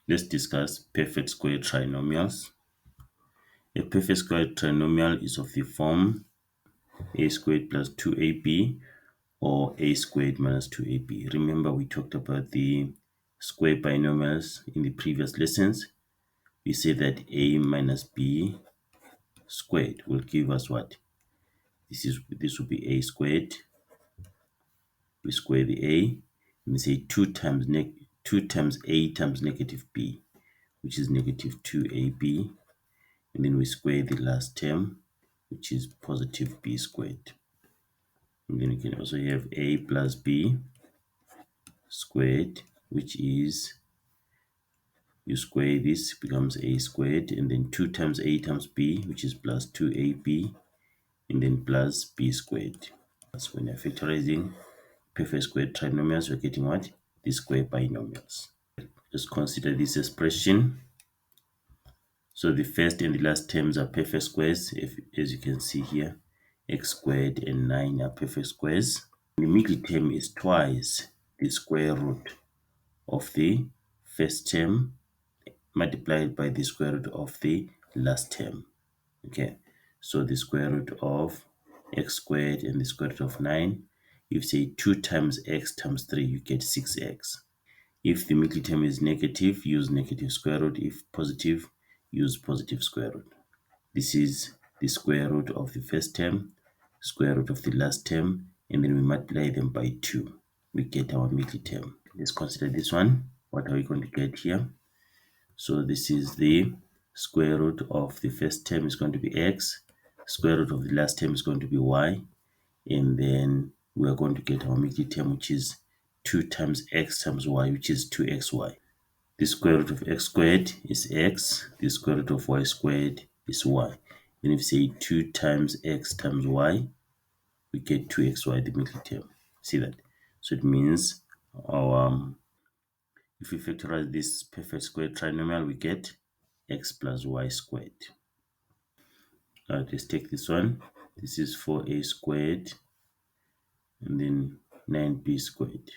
Let's discuss perfect square trinomials. A perfect square trinomial is of the form a squared plus 2ab or a squared minus 2ab. Remember, we talked about the square binomials in the previous lessons. We say that a minus b squared will give us what? This will be a squared. We square the a, and we say 2 times a times negative b, which is negative 2ab, and then we square the last term, which is positive b squared. And then you can also have a plus b squared, which is, you square this, becomes a squared, and then 2 times a times b, which is plus 2ab, and then plus b squared. That's when you're factorizing perfect square trinomials, we're getting what? The square binomials. Just consider this expression. So the first and the last terms are perfect squares, as you can see here. X squared and 9 are perfect squares. The middle term is twice the square root of the first term multiplied by the square root of the last term. Okay, so the square root of x squared and the square root of 9, if you say 2 times x times 3, you get 6x. If the middle term is negative, use negative square root. If positive, use positive square root. This is the square root of the first term, square root of the last term, and then we multiply them by 2. We get our middle term. Let's consider this one. What are we going to get here? So this is the square root of the first term is going to be x, square root of the last term is going to be y, and then we are going to get our middle term, which is 2 times x times y, which is 2xy. The square root of x squared is x, the square root of y squared is y. Then if you say 2 times x times y, we get 2xy, the middle term. See that? So it means our if we factorize this perfect square trinomial, we get x plus y squared. Let's take this one. This is 4a squared and then 9b squared.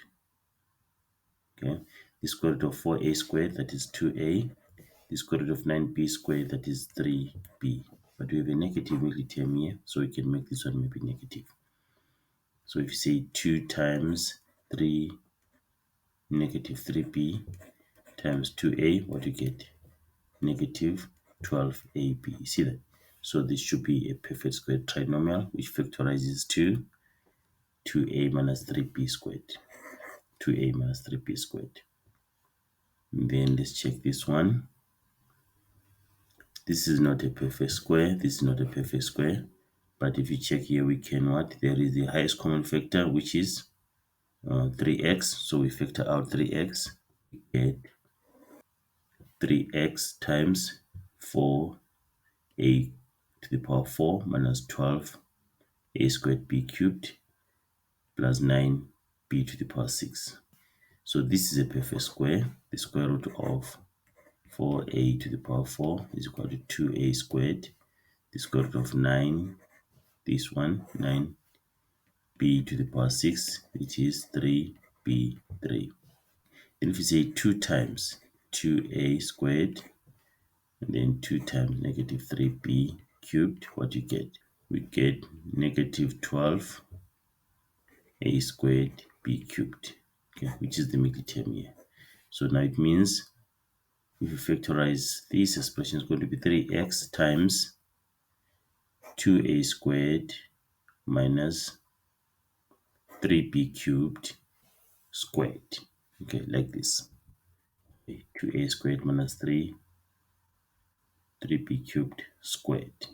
Okay, the square root of 4a squared, that is 2a. The square root of 9b squared, that is 3b. But we have a negative middle term here, so we can make this one maybe negative. So if you say 2 times 3 negative 3b times 2a, what do you get? Negative 12ab. See that? So this should be a perfect square trinomial which factorizes to 2a minus 3b squared. 2a minus 3b squared. And then let's check this one. This is not a perfect square. This is not a perfect square. But if you check here, we can what? There is the highest common factor, which is 3x. So we factor out 3x. We get 3x times 4a to the power 4 minus 12 a squared b cubed plus 9b to the power 6. So this is a perfect square. The square root of 4a to the power 4 is equal to 2a squared. The square root of 9, this one, 9b to the power 6, which is 3b3. Then if you say 2 times 2a squared, and then 2 times negative 3b cubed, what you get? We get negative 12 a squared b cubed, okay, which is the middle term here. So now it means if you factorize this expression, is going to be 3x times 2a squared minus 3b cubed squared. Okay, like this. Okay, 2a squared minus 3b cubed squared.